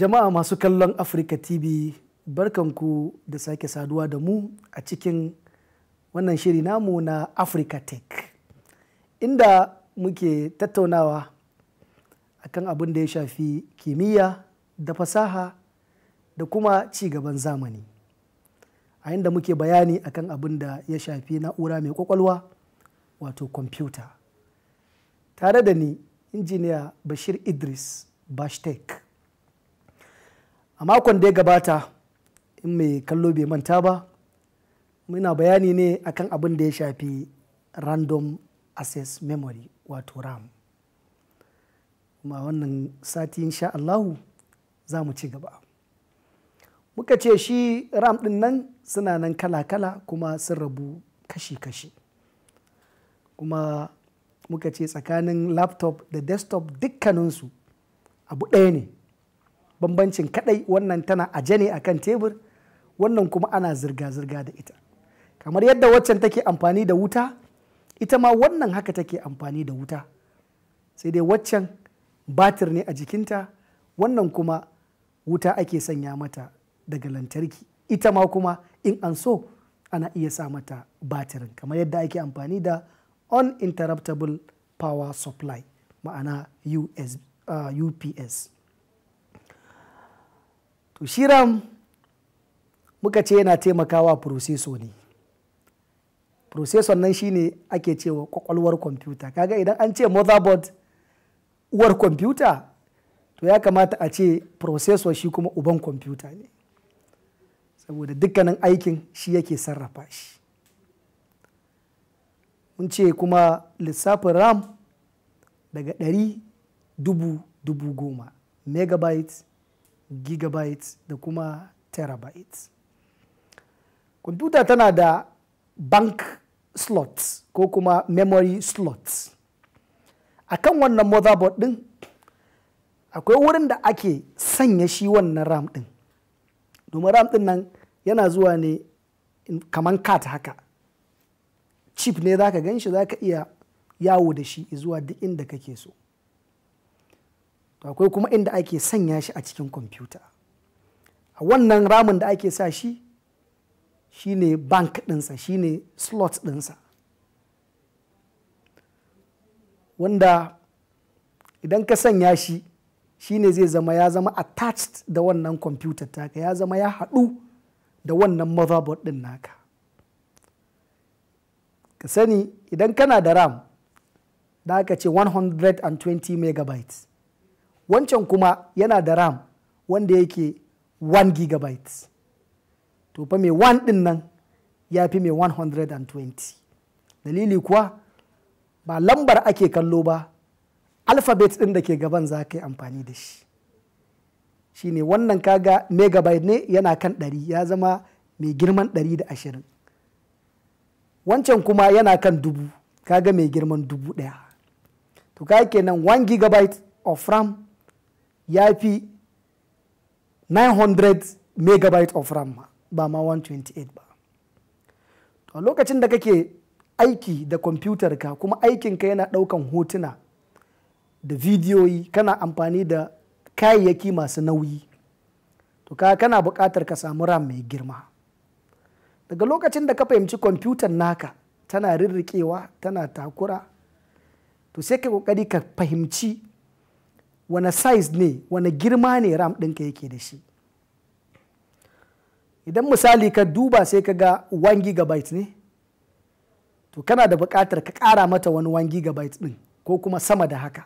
Jama'a masu kallon Africa TV, barkanku da sake saduwa da mu a cikin wannan shiri namu na Africa Tech, inda muke tattaunawa akan abin da ya shafi kimiyya da fasaha da kuma ci gaban zamani, a inda muke bayani akan abin da ya shafi na'ura mai kwakwalwa wato kwamfuta. Tare da ni injiniya Bashir Idris Bashtech. A makon da ya gabata, in mai kallo bai manta ba, muna bayani ne akan abin da ya shafi random access memory wato RAM. Kuma wannan sati insha Allahu za mu ci gaba. Muka ce shi RAM ɗin nan suna nan kala-kala kuma sun rabu kashi-kashi. Kuma muka ce tsakanin laptop da desktop dukkaninsu abu ɗaya ne. Bambancin kadai wannan tana aje ne akan tebur, wannan kuma ana zirga-zirga da ita. Kamar yadda waccan take amfani da wuta, ita ma wannan haka take amfani da wuta. Sai dai waccan batir ne a jikinta, wannan kuma wuta ake sanya mata daga lantarki. Ita ma kuma in an so ana iya sa mata batirin, kamar yadda ake amfani da uninterruptible power supply, ma'ana UPS. To shi RAM muka ce yana taimakawa processor ne. Processor nan shine ake cewa kwakwalwar kwamfuta. Kaga idan an ce motherboard uwar kwamfuta, to ya kamata a ce processor shi kuma uban kwamfuta ne, saboda dukkanin aikin shi yake sarrafa shi. Mun ce kuma lissafin RAM daga 100, 10,000 megabytes, gigabytes da kuma terabytes. Kwamfuta tana da bank slots ko kuma memory slots. A kan wannan motherboard ɗin akwai wurin da ake sanya shi wannan RAM ɗin, domin RAM ɗin nan yana zuwa ne kaman card haka. Chip ne za ka gan shi, za ka iya yawo da shi zuwa duk inda kake so. To akwai kuma inda ake sanya shi a cikin kwamfuta. A wannan ramin da ake sa shi shine bank ɗinsa, shine slot ɗinsa, wanda idan ka sanya shi shine zai zama ya zama attached da wannan kwamfutar taka, ya zama ya haɗu da wannan motherboard ɗin naka. Ka sani idan kana da RAM da aka ce 120 megabytes, wancan kuma yana da RAM wanda yake 1 gigabytes, to fa mai 1 din nan ya fi mai 120. Dalili kuwa ba lambar ake kallo ba, alphabet din da ke gaban za ka yi amfani da shi. Shi ne wannan kaga megabyte ne, yana kan 100, ya zama mai girman 120. Wancan kuma yana kan 1000, kaga mai girman 1000. to kaga kenan 1 gigabyte of RAM ya fi 900 megabyte of RAM ba ma 128 ba. To a lokacin da kake aiki da kwamfutar ka, kuma aikinka yana ɗaukan hotuna da bidiyoyi, kana amfani da kayayyaki masu nauyi, to kana buƙatar ka samu RAM mai girma. Daga lokacin da ka fahimci kwamfutar naka tana rirriƙewa, tana takura, to sai ka ƙoƙari ka fahimci wane size ne, wane girma ne RAM ɗinka yake da shi. Idan misali ka duba sai ka ga 1 gigabyte ne, to kana da buƙatar ka ƙara mata wani 1 gigabyte ɗin, ko kuma sama da haka,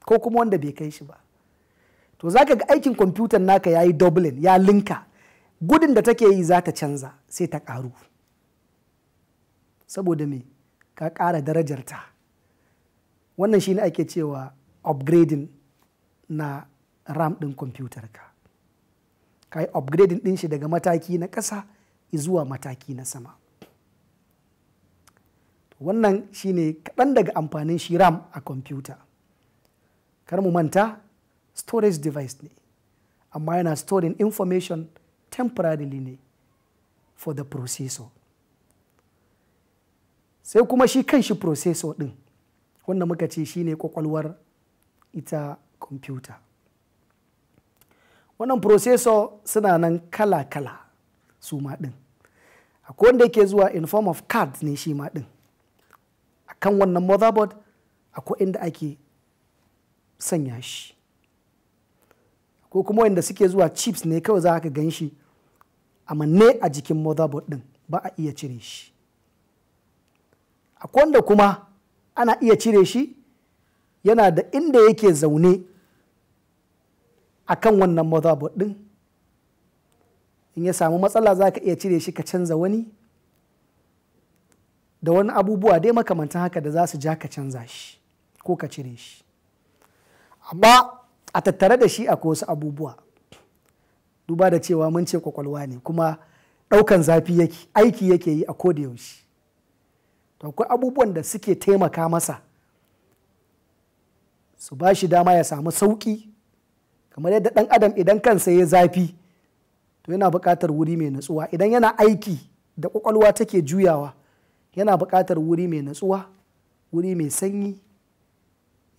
ko kuma wanda bai kai shi ba. To za ka ga aikin kwamfutar naka ya yi doubling, ya linka, gudun da take yi za ta canza sai ta ƙaru. Saboda me? Ka ƙara darajarta. Wannan shi ne ake cewa upgrading na RAM ɗin kwamfutarka. Ka yi upgrading ɗin shi daga mataki na ƙasa zuwa mataki na sama. Wannan shi ne kaɗan daga amfanin shi RAM a kwamfuta. Kar mu manta, storage device ne, amma yana storing information temporarily ne for the processor. Sai kuma shi kan shi processor ɗin, wanda muka ce shi ne kwakwalwar ita kwamfuta. wannan processor suna nan kala-kala su ma ɗin. Akwai wanda yake zuwa in form of card ne shi ma ɗin. A kan wannan motherboard akwai inda ake sanya shi. Ko kuma wanda suke zuwa chips ne kawai za ka gan shi a manne a jikin motherboard ɗin ba a iya cire shi. Akwai wanda kuma ana iya cire shi yana da inda yake zaune a kan wannan motherboard ɗin. In ya samu matsala za ka iya cire shi ka canza wani da wani abubuwa dai makamantan haka da za su ja ka canza shi ko ka cire shi. Amma a tattare da shi akwai wasu abubuwa, duba da cewa mun ce kwakwalwa ne kuma ɗaukan zafi yake, aiki yake yi a koda yaushe. To akwai abubuwan da suke taimaka masa su ba shi dama ya samu sauƙi, kamar yadda ɗan adam idan kansa ya zafi to yana buƙatar wuri mai natsuwa. Idan yana aiki da kwakwalwa take juyawa yana buƙatar wuri mai natsuwa, wuri mai sanyi,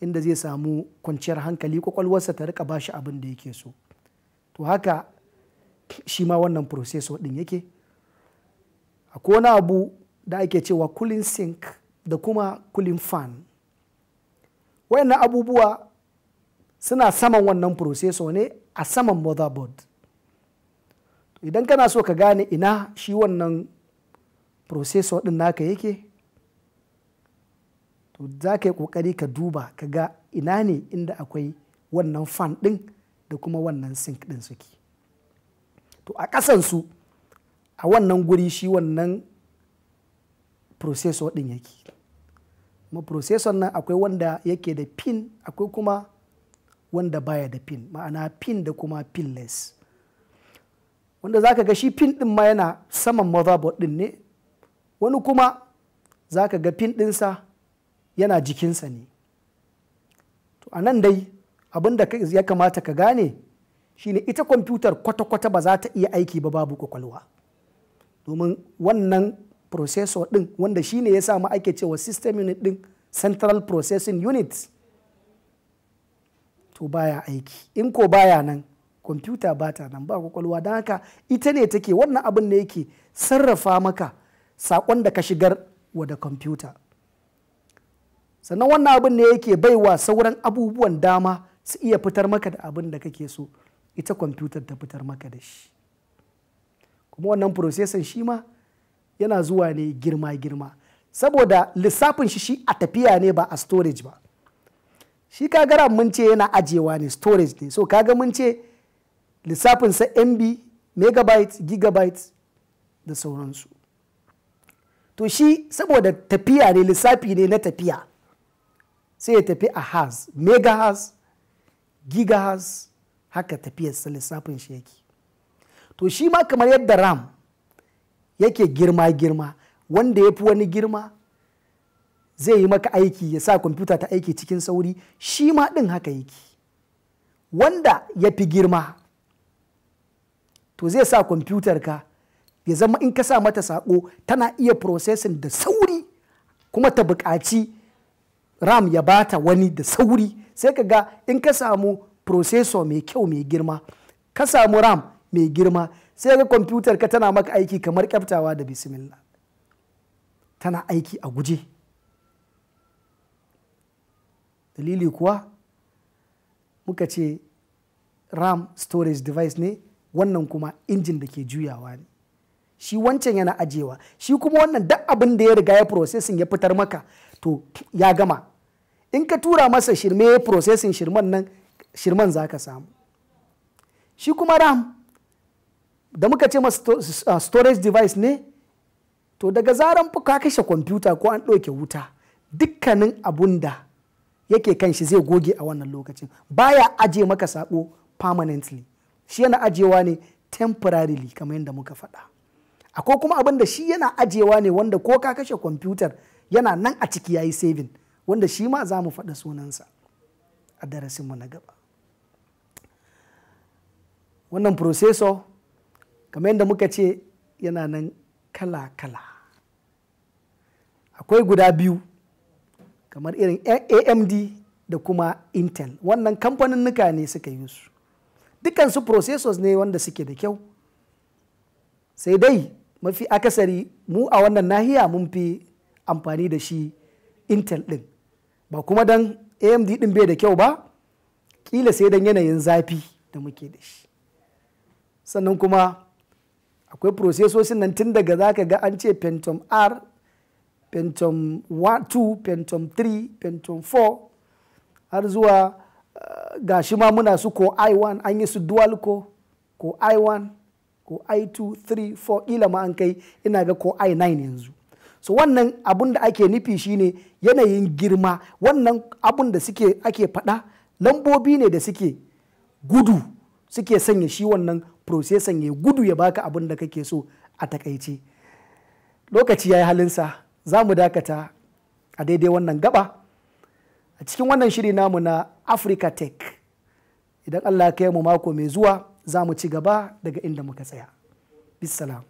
inda zai samu kwanciyar hankali, kwakwalwarsa ta rika bashi abin da yake so. To haka shi ma wannan processor ɗin yake. Akwai wani abu da ake cewa cooling sink da kuma cooling fan. Wayannan abubuwa suna saman wannan processor ne a saman motherboard. Idan kana so ka gane ina shi wannan processor ɗin naka yake, to za ka yi ƙoƙari ka duba ka ga ina ne inda akwai wannan fan ɗin da kuma wannan sink ɗin suke. To a ƙasansu a wannan guri shi wannan processor ɗin yake. Kuma processor nan akwai wanda yake da pin, akwai kuma wanda baya da pin, ma'ana pin da kuma pinless. Wanda za ka ga shi pin ɗin ma yana saman motherboard ɗin ne, wani kuma za ka ga pin ɗinsa yana jikinsa ne. To a nan dai abin da ya kamata ka gane shine ita kwamfutar kwata-kwata ba za ta iya aiki ba babu kwakwalwa. Domin wannan processor ɗin wanda shine ya samu ake cewa system unit ɗin central processing unit, to baya aiki. In ko baya nan kwamfuta ba ta nan, ba kwakwalwa. Don haka ita ne take wannan abin da yake sarrafa maka saƙon da ka shigar wa da kwamfuta. Sannan wannan abin ne yake baiwa sauran abubuwan dama su iya fitar maka da abin da kake so ita kwamfutar ta fitar maka da shi. Kuma wannan processor shi ma yana zuwa ne girma-girma, saboda lissafin shi a tafiya ne ba a storage ba. Shi kaga mun ce yana ajewa ne, storage ne. So kaga mun ce lissafinsa MB, megabyte, gigabyte da sauransu. To shi saboda tafiya ne, lissafi ne na tafiya, sai ya tafi a hertz, megahertz, gigahertz, haka tafiyarsa lissafin shi yake. To shi ma kamar yadda RAM yake girma-girma, wanda ya fi wani girma zai yi maka aiki, ya sa kwamfuta ta aiki cikin sauri, shi ma ɗin haka yake. Wanda ya fi girma to zai sa kwamfutar ka ya zama in ka sa mata saƙo tana iya processing da sauri, kuma ta buƙaci RAM ya bata wani da sauri. Sai ka ga in ka samu processor mai kyau mai girma, ka samu RAM mai girma, sai ga kwamfutar ka tana maka aiki kamar kyaftawa da bismillah, tana aiki a guje. Dalili kuwa muka ce RAM storage device ne, wannan kuma injin da ke juyawa ne. Shi wancan yana ajewa, shi kuma wannan duk abin da ya riga ya processing ya fitar maka to ya gama. In ka tura masa shirme ya processing shirman nan, shirman za ka samu. Shi kuma RAM da muka ce masa storage device ne, to daga zaran ka kashe kwamfuta ko an ɗauke wuta, dukkanin abun da yake kan shi zai goge a wannan lokacin. Baya aje maka sako permanently, shi yana ajewa ne temporarily kamar yadda muka faɗa. Akwai kuma abin da shi yana ajewa ne wanda ko ka kashe kwamfutar yana nan a ciki yayi saving, wanda shi ma za mu faɗa sunansa a darasinmu na gaba. Wannan processor kamar yadda muka ce yana nan kala-kala. Akwai guda biyu kamar irin AMD da kuma Intel. Wannan kamfanin nuka ne suka yi su. dukansu processors ne wanda suke da kyau, sai dai mafi akasari mu a wannan nahiya mun fi amfani da shi Intel din, ba kuma dan AMD din bai da kyau ba, kila sai dan yanayin zafi da muke da shi. Sannan kuma akwai processors nan tun daga zaka ga an ce Pentium R, Pentium 2, Pentium 3, Pentium 4 har zuwa gashi ma muna su ko i1, an yi su dual ko i1 ko i2 3 4 kila ma an kai ina ga ko i9 yanzu. So wannan abun da ake nufi shine yanayin girma, wannan abun da ake faɗa lambobi ne da suke gudu, suke sanya shi wannan processor ya gudu ya baka abun da kake so a takaice. Lokaci ya yi halinsa, za mu dakata a daidai wannan gaba a cikin wannan shiri namu na Africa Tech. Idan Allah ya kai mu mako mai zuwa za mu ci gaba daga inda muka tsaya. Bisalam.